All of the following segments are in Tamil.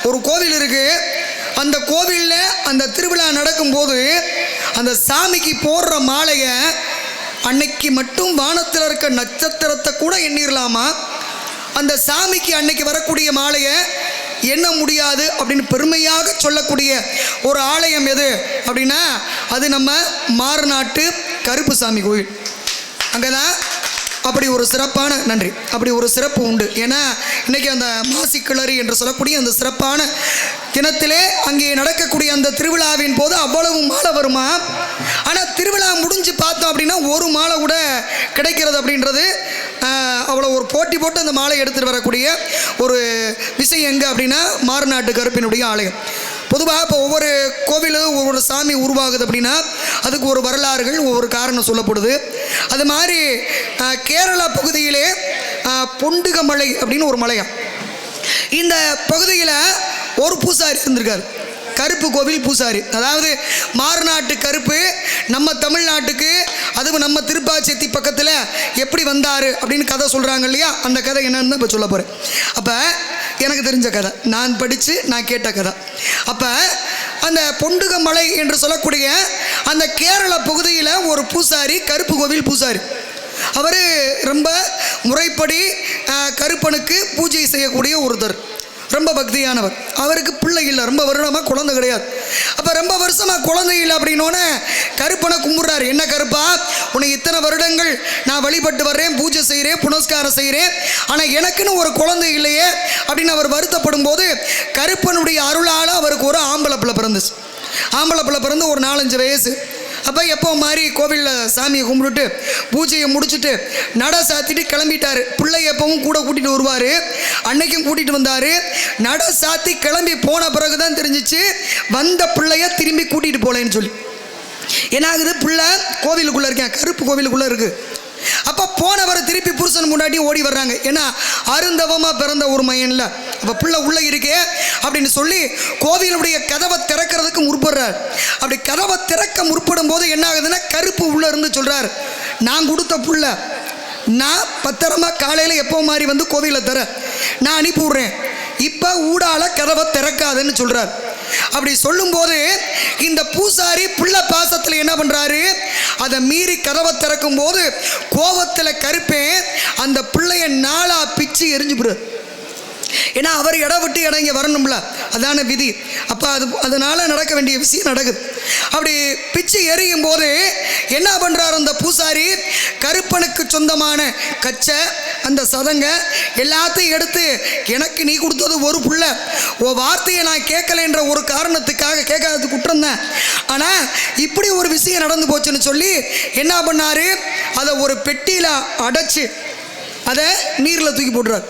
ஒரு கோவில் இருக்குது. அந்த கோவிலில் அந்த திருவிழா நடக்கும்போது அந்த சாமிக்கு போடுற மாலையை அன்னைக்கு மட்டும் வானத்தில் இருக்க நட்சத்திரத்தை கூட எண்ணிடலாமா? அந்த சாமிக்கு அன்னைக்கு வரக்கூடிய மாலையை எண்ண முடியாது அப்படின்னு பெருமையாக சொல்லக்கூடிய ஒரு ஆலயம் எது அப்படின்னா அது நம்ம மாறுநாட்டு கருப்புசாமி கோயில். அங்கே தான் அப்படி ஒரு சிறப்பான நன்றி அப்படி ஒரு சிறப்பு உண்டு. ஏன்னா இன்றைக்கி அந்த மாசி கிளறி என்று சொல்லக்கூடிய அந்த சிறப்பான தினத்திலே அங்கே நடக்கக்கூடிய அந்த திருவிழாவின் போது அவ்வளவு மாலை வருமா? ஆனால் திருவிழா முடிஞ்சு பார்த்தோம் அப்படின்னா ஒரு மாலை கூட கிடைக்கிறது அப்படின்றது அவ்வளோ ஒரு போட்டி போட்டு அந்த மாலை எடுத்துகிட்டு வரக்கூடிய ஒரு விஷயம் எங்கே அப்படின்னா மாறுநாட்டு கருப்பினுடைய ஆலயம். பொதுவாக இப்போ ஒவ்வொரு கோவிலும் ஒவ்வொரு சாமி உருவாகுது அப்படின்னா அதுக்கு ஒரு வரலாறுகள் ஒவ்வொரு காரணம் சொல்லப்படுது. அது மாதிரி கேரளா பகுதியிலே பொண்டுகமலை அப்படின்னு ஒரு மலையா, இந்த பகுதியில் ஒரு பூசாரி இருந்திருக்கார், கருப்பு கோவில் பூசாரி. அதாவது மாறுநாட்டு கருப்பு நம்ம தமிழ்நாட்டுக்கு அதுவும் நம்ம திருப்பாச்சேத்தி பக்கத்தில் எப்படி வந்தார் அப்படின்னு கதை சொல்கிறாங்க இல்லையா, அந்த கதை என்னன்னு இப்போ சொல்ல போகிறேன். அப்போ எனக்கு தெரிஞ்ச கதை, நான் படித்து நான் கேட்ட கதை. அப்போ அந்த பொண்டுகமலை என்று சொல்லக்கூடிய அந்த கேரள பகுதியில் ஒரு பூசாரி, கருப்பு கோவில் பூசாரி. அவர் ரொம்ப முறைப்படி கருப்பனுக்கு பூஜை செய்யக்கூடிய ஒருத்தர், ரொம்ப பக்தியானவர். அவருக்கு பிள்ளை இல்லை, ரொம்ப வருடமாக குழந்தை கிடையாது. அப்போ ரொம்ப வருஷமாக குழந்தை இல்லை அப்படின்னோடனே கருப்பனை கும்பிட்றாரு. என்ன கருப்பா, உன்னை இத்தனை வருடங்கள் நான் வழிபட்டு வர்றேன், பூஜை செய்கிறேன், புனஸ்காரம் செய்கிறேன், ஆனால் எனக்குன்னு ஒரு குழந்தை இல்லையே அப்படின்னு அவர் வருத்தப்படும் போது கருப்பனுடைய அருளால் அவருக்கு ஒரு ஆம்பளை பிள்ளை பிறந்துச்சு. ஆம்பளை பிள்ளை பிறந்து ஒரு 4-5 வயசு. அப்போ எப்போ மாதிரி கோவிலில் சாமியை கும்பிட்டுட்டு பூஜையை முடிச்சுட்டு நட சாத்திட்டு கிளம்பிட்டார். பிள்ளை எப்பவும் கூட கூட்டிகிட்டு வருவார். அன்னைக்கும் கூட்டிகிட்டு வந்தார். நட சாத்தி கிளம்பி போன பிறகு தான் தெரிஞ்சிச்சு வந்த பிள்ளைய திரும்பி கூட்டிகிட்டு போகலன்னு சொல்லி. என்னாகுது, பிள்ளை கோவிலுக்குள்ளே இருக்கேன், கருப்பு கோவிலுக்குள்ளே இருக்குது. அப்போ போனவரை திருப்பி புருஷன் முன்னாடி ஓடி வர்றாங்க. ஏன்னா அருந்தவமாக பிறந்த ஒரு மையன்ல அப்போ பிள்ளை உள்ளே இருக்கே அப்படின்னு சொல்லி கோவிலுடைய கதவை திறக்கிறதுக்கு முற்படுறார். அப்படி கதவை திறக்க முற்படும் போது என்ன ஆகுதுன்னா கருப்பு உள்ளே இருந்து சொல்கிறார், நான் கொடுத்த புள்ள நான் பத்திரமா காலையில் எப்போ மாதிரி வந்து கோவிலில் தர நான் அனுப்பி விட்றேன், இப்போ ஊடால கதவை திறக்காதுன்னு சொல்கிறார். அப்படி சொல்லும்போது இந்த பூசாரி பிள்ளை பாசத்தில் என்ன பண்ணுறாரு, அதை மீறி கதவை திறக்கும் போது கோபத்தில் கருப்பேன் அந்த பிள்ளைய 4 பிச்சு எரிஞ்சு போடுறார். ஏன்னா அவர் இடம் விட்டு இடம் இங்கே வரணும்ல, அதான விதி. அப்போ அதனால் நடக்க வேண்டிய விஷயம் நடக்குது. அப்படி பிச்சு எரியும் போது என்ன பண்ணுறாரு அந்த பூசாரி, கருப்பனுக்கு சொந்தமான கச்சை அந்த சதங்க எல்லாத்தையும் எடுத்து, எனக்கு நீ கொடுத்தது ஒரு புள்ள, ஓ வார்த்தையை நான் கேட்கலைன்ற ஒரு காரணத்துக்காக கேட்காதது குற்றம் தான், ஆனால் இப்படி ஒரு விஷயம் நடந்து போச்சுன்னு சொல்லி என்ன பண்ணார், அதை ஒரு பெட்டியில் அடைச்சி அதை நீரில் தூக்கி போடுறார்.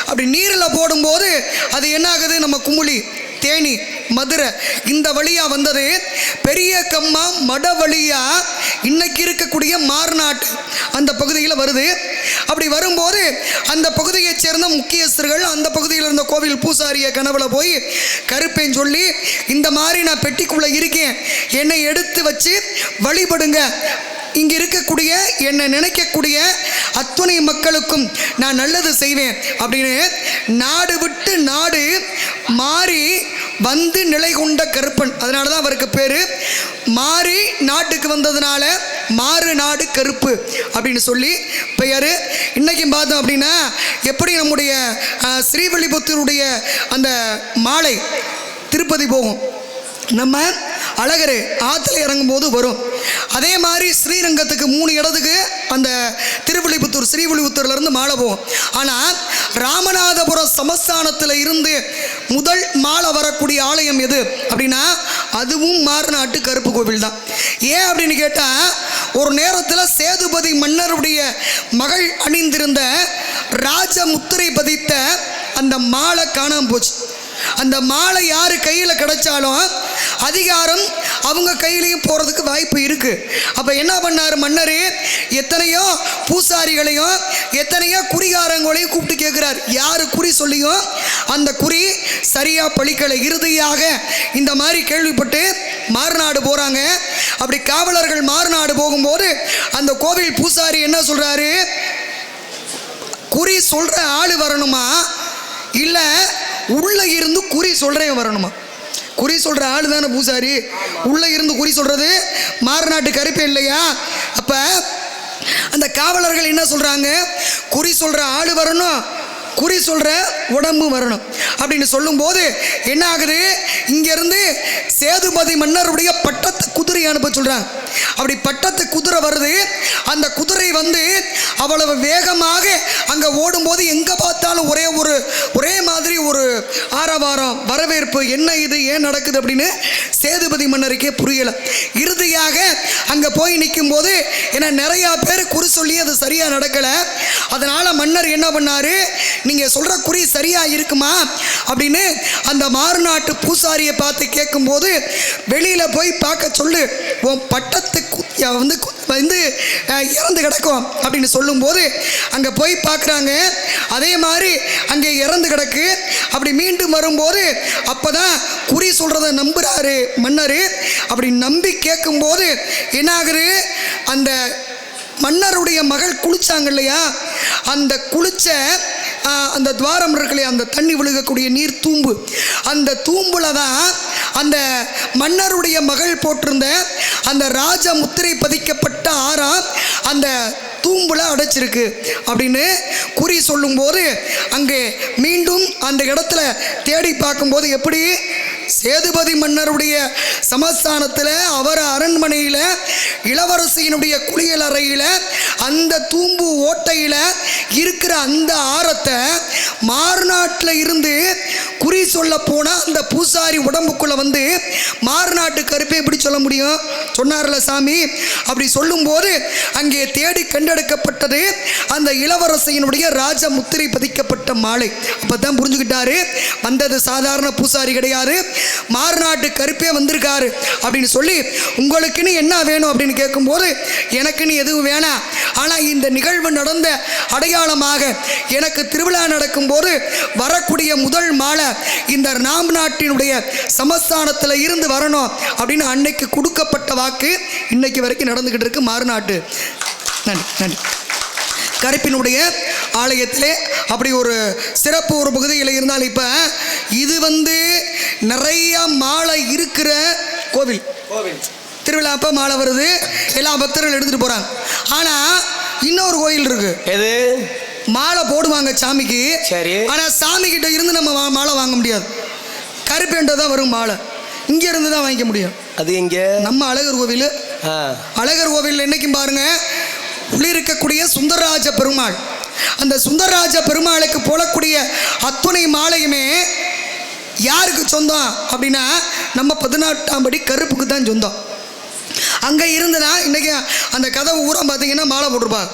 அப்படி நீரில் போடும்போது அது என்ன ஆகுது, நம்ம குமுளி, தேனி, மதுரை இந்த வழியாக வந்தது பெரிய கம்மா மட வழியாக இன்னைக்கு இருக்கக்கூடிய மாறுநாட்டு அந்த பகுதியில் வருது. அப்படி வரும்போது அந்த பகுதியைச் சேர்ந்த முக்கியஸ்தர்கள் அந்த பகுதியில் இருந்த கோவில் பூசாரியை கனவுல போய் கருப்பேன்னு சொல்லி, இந்த மாதிரி நான் பெட்டிக்குள்ளே இருக்கேன், என்னை எடுத்து வச்சு வழிபடுங்க, இங்கே இருக்கக்கூடிய என்னை நினைக்கக்கூடிய அத்துணை மக்களுக்கும் நான் நல்லது செய்வேன் அப்படின்னு நாடு விட்டு நாடு மாறி வந்து நிலை கொண்ட கருப்பன். அதனால தான் அவருக்கு பேர் மாறி நாட்டுக்கு வந்ததுனால மாறு நாடு கருப்பு அப்படின்னு சொல்லி பெயர். இன்றைக்கும் பார்த்தோம் அப்படின்னா எப்படி நம்முடைய ஸ்ரீவில்லிபுத்தூருடைய அந்த மாலை திருப்பதி போகும், நம்ம அழகர் ஆற்றுல இறங்கும்போது வரும். அதே மாதிரி ஸ்ரீரங்கத்துக்கு 3 இடத்துக்கு அந்த திருவில்லிபுத்தூர் ஸ்ரீவில்லிபுத்தூர்லேருந்து மாலை போகும். ஆனால் ராமநாதபுரம் சமஸ்தானத்தில் இருந்து முதல் மாலை வரக்கூடிய ஆலயம் எது அப்படின்னா அதுவும் மாறுநாட்டு கருப்பு கோவில் தான். ஏன் அப்படின்னு கேட்டால் ஒரு நேரத்தில் சேதுபதி மன்னருடைய மகள் அணிந்திருந்த ராஜ முத்திரை பதித்த அந்த மாலை காணாமல் போச்சு. அந்த மாலை யார் கையில் கிடைச்சாலும் அதிகாரம் அவங்க கையிலையும் போகிறதுக்கு வாய்ப்பு இருக்குது. அப்போ என்ன பண்ணார் மன்னர், எத்தனையோ பூசாரிகளையும் எத்தனையோ குறிகாரங்களையும் கூப்பிட்டு கேட்குறார், யார் குறி சொல்லியும் அந்த குறி சரியாக பழிக்கலை. இறுதியாக இந்த மாதிரி கேள்விப்பட்டு மாறுநாடு போகிறாங்க. அப்படி காவலர்கள் மாறுநாடு போகும்போது அந்த கோவில் பூசாரி என்ன சொல்கிறாரு, குறி சொல்கிற ஆள் வரணுமா இல்லை உள்ளே இருந்து குறி சொல்கிறேன் வரணுமா. குறி சொல்கிற ஆள் தானே பூசாரி. உள்ளே இருந்து குறி சொல்கிறது மாறுநாட்டு கருப்பே இல்லையா? அப்போ அந்த காவலர்கள் என்ன சொல்கிறாங்க, குறி சொல்கிற ஆள் வரணும், குறி சொல்கிற உடம்பு வரணும் அப்படின்னு சொல்லும்போது என்ன ஆகுது, இங்கேருந்து சேதுபதி மன்னருடைய பட்டத்து குதிரை அனுப்ப சொல்கிறாங்க. அப்படி பட்டத்து குதிரை வருது. அந்த குதிரை வந்து அவ்வளவு வேகமாக அங்கே ஓடும்போது எங்கே பார்த்தாலும் ஒரே மாதிரி ஒரு ஆரவாரம், வரவேற்பு. என்ன இது, ஏன் நடக்குது அப்படின்னு சேதுபதி மன்னருக்கே புரியலை. இறுதியாக அங்கே போய் நிற்கும் போது ஏன்னா நிறையா பேர் குறி சொல்லி அது சரியாக நடக்கலை. அதனால் மன்னர் என்ன பண்ணார், நீங்கள் சொல்கிற குறி சரியாக இருக்குமா அப்படின்னு அந்த மாறுநாட்டு பூசாரியை பார்த்து கேட்கும்போது, வெளியில் போய் பார்க்க சொல்லு, உன் பட்டத்து வந்து இறந்து கிடக்கும் அப்படின்னு சொல்லும்போது அங்கே போய் பார்க்குறாங்க. அதே மாதிரி அங்கே இறந்து கிடக்கு. அப்படி மீண்டும் வரும்போது அப்போ தான் குறி சொல்கிறத நம்புகிறாரு மன்னர். அப்படி நம்பி கேட்கும்போது என்ன ஆகுது, அந்த மன்னருடைய மகள் குளிச்சாங்க இல்லையா, அந்த குளிச்ச அந்த துவாரம் இருக்குல்லையா, அந்த தண்ணி விழுகக்கூடிய நீர் தூம்பு, அந்த தூம்புல தான் அந்த மன்னருடைய மகள் போட்டிருந்த அந்த ராஜ முத்திரை பதிக்கப்பட்ட ஆறாம் அந்த தூம்புல அடைச்சிருக்கு அப்படின்னு குறி சொல்லும்போது அங்கே மீண்டும் அந்த இடத்துல தேடி பார்க்கும்போது எப்படி சேதுபதி மன்னருடைய சமஸ்தானத்தில் அவர் அரண்மனையில் இளவரசியினுடைய குளியல் அறையில் அந்த தூம்பு ஓட்டையில் இருக்கிற அந்த ஆரத்தை மாறுநாட்டில் இருந்து குறி சொல்ல போனால் அந்த பூசாரி உடம்புக்குள்ளே வந்து மாறுநாட்டு கருப்பை எப்படி சொல்ல முடியும், சொன்னார்ல சாமி. அப்படி சொல்லும்போது அங்கே தேடி கண்டெடுக்கப்பட்டது அந்த இளவரசியினுடைய ராஜ முத்திரை பதிக்கப்பட்ட மாலை. அப்போ தான் புரிஞ்சுக்கிட்டாரு, வந்தது சாதாரண பூசாரி கிடையாது, மாறுநாட்டு கருப்பே வந்திருக்காரு அப்படின்னு சொல்லி. உங்களுக்குன்னு என்ன வேணும் அப்படின்னு கேட்கும்போது எனக்குன்னு எதுவும் வேணாம், ஆனால் இந்த நிகழ்வு நடந்த அடையாளமாக எனக்கு திருவிழா நடக்கும்போது வரக்கூடிய முதல் மாலை இந்த ராம் நாட்டினுடைய சமஸ்தானத்தில் இருந்து வரணும் அப்படின்னு அன்னைக்கு கொடுக்கப்பட்ட வாக்கு இன்னைக்கு வரைக்கும் நடந்துகிட்டு இருக்கு மாறுநாட்டு. நன்றி நன்றி. கருப்பினுடைய ஆலயத்திலே அப்படி ஒரு சிறப்பு ஒரு பகுதியில் இருந்தால், இப்போ இது வந்து நிறைய மாலை இருக்கிற கோவில். திருவிழா அப்போ மாலை வருது, எல்லா பக்தர்கள் எடுத்துகிட்டு போகிறாங்க. ஆனால் இன்னொரு கோயில் இருக்கு, எது மாலை போடுவாங்க சாமிக்கு. சரி, ஆனால் சாமி கிட்ட இருந்து நம்ம மாலை வாங்க முடியாது, கருப்பேண்ட தான் வரும் மாலை, இங்கே இருந்து தான் வாங்கிக்க முடியும். அது எங்கே, நம்ம அழகர் கோவில். அழகர் கோவில் என்னைக்கும் பாருங்க உள்ளிருக்கக்கூடிய சுந்தரராஜ பெருமாள், அந்த சுந்தரராஜ பெருமாளுக்கு போடக்கூடிய அத்துணை மாலையுமே யாருக்கு சொந்தம் அப்படின்னா நம்ம 18ஆம் படி கருப்புக்கு தான் சொந்தம். அங்கே இருந்துனா இன்றைக்கி அந்த கதவு ஊரம் பார்த்தீங்கன்னா மாலை போட்டிருப்பாங்க,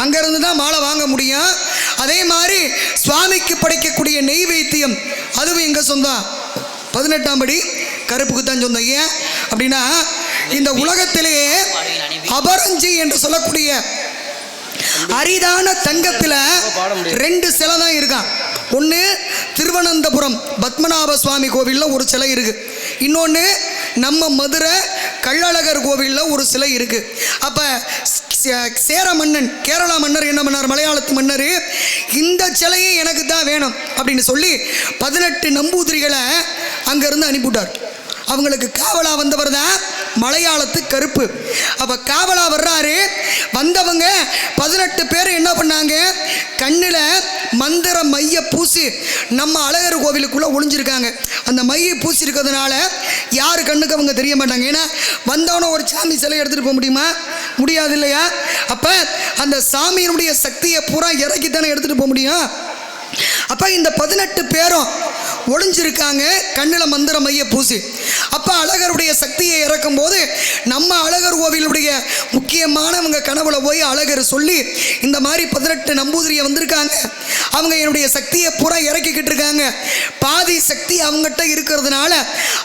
அங்கேருந்து தான் மாலை வாங்க முடியும். அதே மாதிரி சுவாமிக்கு படைக்கக்கூடிய நெய்வேத்தியம் அதுவும் எங்கே சொந்தம், 18ஆம் படி கருப்புக்கு தான் சொந்தம். ஏன் அப்படின்னா இந்த உலகத்திலேயே அபரஞ்சி என்று சொல்லக்கூடிய அரிதான தங்கத்தில் 2 சிலை தான் இருக்கான். ஒன்று திருவனந்தபுரம் பத்மநாப சுவாமி கோவிலில் ஒரு சிலை இருக்குது, இன்னொன்று நம்ம மதுரை கள்ளழகர் கோவிலில் ஒரு சிலை இருக்குது. அப்போ சேர மன்னன் கேரளா மன்னர் என்ன பண்ணார், மலையாளத்து மன்னர், இந்த சிலையை எனக்கு தான் வேணும் அப்படின்னு சொல்லி 18 நம்பூதிரிகளை அங்கேருந்து அனுப்பிவிட்டார். அவங்களுக்கு காவலா வந்தவர் தான் மலையாளத்து கருப்பு. அப்போ காவலா வர்றாரு, வந்தவங்க 18 பேர் என்ன பண்ணாங்க, கண்ணில் மந்திர மைய பூசி நம்ம அழகர் கோவிலுக்குள்ளே ஒளிஞ்சிருக்காங்க. அந்த மையை பூசி இருக்கிறதுனால யார் கண்ணுக்கு அவங்க தெரிய மாட்டாங்க. ஏன்னா வந்தவன ஒரு சாமி சிலை எடுத்துகிட்டு போக முடியுமா, முடியாது இல்லையா. அப்போ அந்த சாமியினுடைய சக்தியை பூரா இறக்கித்தானே எடுத்துகிட்டு போக முடியும். அப்போ இந்த 18 பேரும் ஒளிஞ்சிருக்காங்க கண்ணில் மந்திர மைய பூசி. அப்போ அழகருடைய சக்தியை இறக்கும் போது நம்ம அழகர் கோவிலுடைய முக்கியமானவங்க கனவுல போய் அழகர் சொல்லி இந்த மாதிரி 18 நம்பூதிரியை வந்திருக்காங்க, அவங்க என்னுடைய சக்தியை பூரா இறக்கிக்கிட்டு இருக்காங்க, பாதி சக்தி அவங்ககிட்ட இருக்கிறதுனால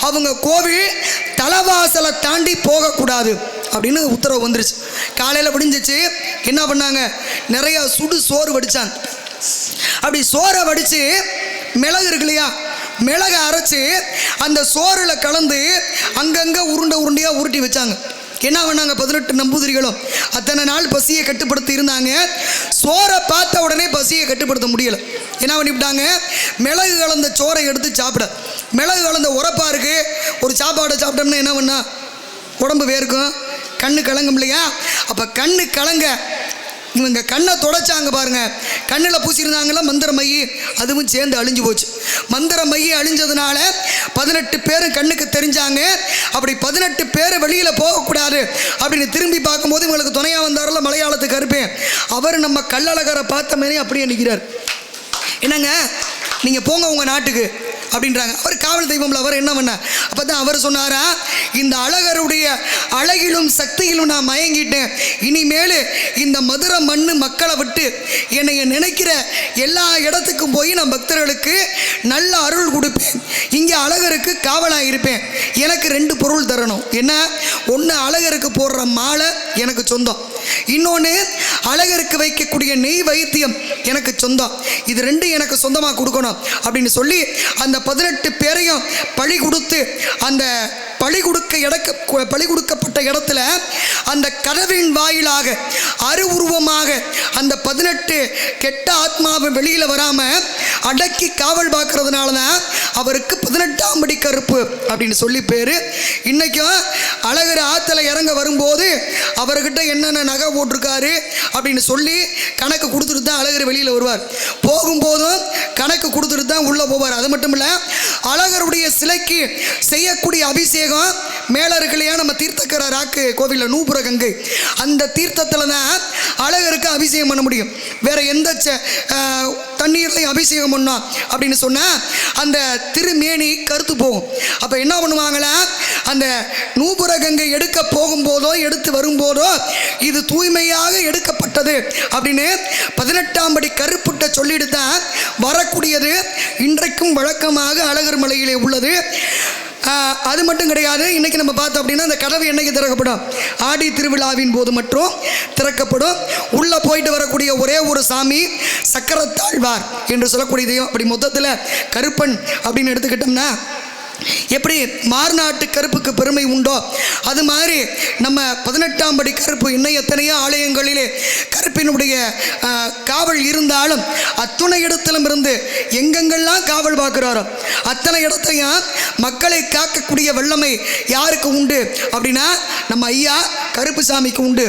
அவங்க கோவில் தலைவாசலை தாண்டி போகக்கூடாது அப்படின்னு உத்தரவு வந்துருச்சு. காலையில் விடிஞ்சிச்சு, என்ன பண்ணாங்க, நிறையா சுடு சோறு வடித்தாங்க. அப்படி சோறை வடித்து மிளகு இருக்கு இல்லையா, மிளகை அரைச்சி அந்த சோறில் கலந்து அங்கங்கே உருண்டையாக உருட்டி வச்சாங்க. என்ன பண்ணாங்க, 18 நம்பூதிரிகளும் அத்தனை நாள் பசியை கட்டுப்படுத்தி இருந்தாங்க. சோறை பார்த்த உடனே பசியை கட்டுப்படுத்த முடியலை. என்ன பண்ணிவிட்டாங்க, மிளகு கலந்த சோறை எடுத்து சாப்பிட. மிளகு கலந்த உரப்பா இருக்கு, ஒரு சாப்பாடை சாப்பிட்டோம்னா என்ன பண்ணா உடம்பு வேர்க்கும், கண்ணு கலங்கும் இல்லையா? அப்போ கண்ணு கலங்க இவங்க கண்ணை தொடச்சாங்க பாருங்க. கண்ணில் பூசியிருந்தாங்களா மந்திர மைய, அதுவும் சேர்ந்து அழிஞ்சு போச்சு. மந்திர மைய அழிஞ்சதுனால 18 பேரும் கண்ணுக்கு தெரிஞ்சாங்க. அப்படி 18 பேர் வெளியில் போகக்கூடாது அப்படின்னு திரும்பி பார்க்கும்போது இவங்களுக்கு துணையாக வந்தார்ல மலையாளத்துக்கு கருப்பேன், அவர் நம்ம கள்ளழகரை பார்த்த மாதிரி அப்படியே நிற்கிறார். என்னங்க நீங்கள் போங்க உங்கள் நாட்டுக்கு அப்படின்றாங்க. அவர் காவல் தெய்வம்ல, அவர் என்ன பண்ண? அப்போ தான் அவர் சொன்னாரா, இந்த அழகருடைய அழகிலும் சக்தியிலும் நான் மயங்கிட்டேன், இனிமேல் இந்த மதுரை மண்ணு மக்களை விட்டு என்னை நினைக்கிற எல்லா இடத்துக்கும் போய் நான் பக்தர்களுக்கு நல்ல அருள் கொடுப்பேன், இங்கே அழகருக்கு காவலாக இருப்பேன். எனக்கு 2 பொருள் தரணும். என்ன? ஒன்று அழகருக்கு போடுற மாலை எனக்கு சொந்தம், இன்னொன்று அழகருக்கு வைக்கக்கூடிய நெய் வைத்தியம் எனக்கு சொந்தம். இது 2 எனக்கு சொந்தமாக கொடுக்கணும் அப்படின்னு சொல்லி அந்த 18 பேரையும் பழி கொடுத்து அந்த பழி கொடுக்கப்பட்ட இடத்துல அந்த கதவின் வாயிலாக அருவுருவமாக அந்த 18 கெட்ட ஆத்மாவை வெளியில் வராமல் அடக்கி காவல் பார்க்கறதுனால தான் அவருக்கு 18ஆம் படி கருப்பு அப்படின்னு சொல்லி பேர். இன்றைக்கும் அழகர் ஆற்றுல இறங்க வரும்போது அவர்கிட்ட என்னென்ன நகை போட்டிருக்காரு அப்படின்னு சொல்லி கணக்கு கொடுத்துட்டு தான் அழகர் வெளியில் வருவார். போகும்போதும் கணக்கு கொடுத்துட்டு தான் உள்ளே போவார். அது மட்டும் இல்லை, அழகருடைய சிலைக்கு செய்யக்கூடிய அபிஷேகம் மேலே இருக்கு இல்லையா, நம்ம தீர்த்தக்கர ராக்கு கோவிலில் நூபுர கங்கை, அந்த தீர்த்தத்தில் தான் அழகருக்கு அபிஷேகம் பண்ண முடியும். வேற எந்த தண்ணீர்லையும் அபிஷேகம் பண்ணோம் அப்படின்னு சொன்னால் அந்த திருமேனி கருத்து போகும். அப்போ என்ன பண்ணுவாங்களா, அந்த நூபுர கங்கை எடுக்க போகும்போதோ எடுத்து வரும்போதோ இது தூய்மையாக எடுக்கப்பட்டது அப்படின்னு 18ஆம் படி கருப்புட்ட சொல்லிட்டு தான் வரக்கூடியது இன்றைக்கும் வழக்கமாக அழகர் மலையிலே உள்ளது. அது மட்டும் கிடையாது, இன்றைக்கி நம்ம பார்த்தோம் அப்படின்னா அந்த கதவு என்னைக்கு திறக்கப்படும், ஆடி திருவிழாவின் போது மட்டும் திறக்கப்படும். உள்ளே போயிட்டு வரக்கூடிய ஒரே ஒரு சாமி சக்கரத்தாழ்வார் என்று சொல்லக்கூடிய தெய்வம். அப்படி மொத்தத்தில் கருப்பன் அப்படின்னு எடுத்துக்கிட்டோம்னா எப்படி மார்நாட்டு கருப்புக்கு பெருமை உண்டோ அது மாதிரி நம்ம 18ஆம் படி கருப்பு இன்னும் எத்தனையோ ஆலயங்களிலே கருப்பினுடைய காவல் இருந்தாலும் அத்துணை இடத்திலும் இருந்து எங்கெங்கெல்லாம் காவல் பார்க்குறாரோ அத்தனை இடத்தையும் மக்களை காக்கக்கூடிய வல்லமை யாருக்கு உண்டு அப்படின்னா நம்ம ஐயா கருப்பு சாமிக்கு உண்டு.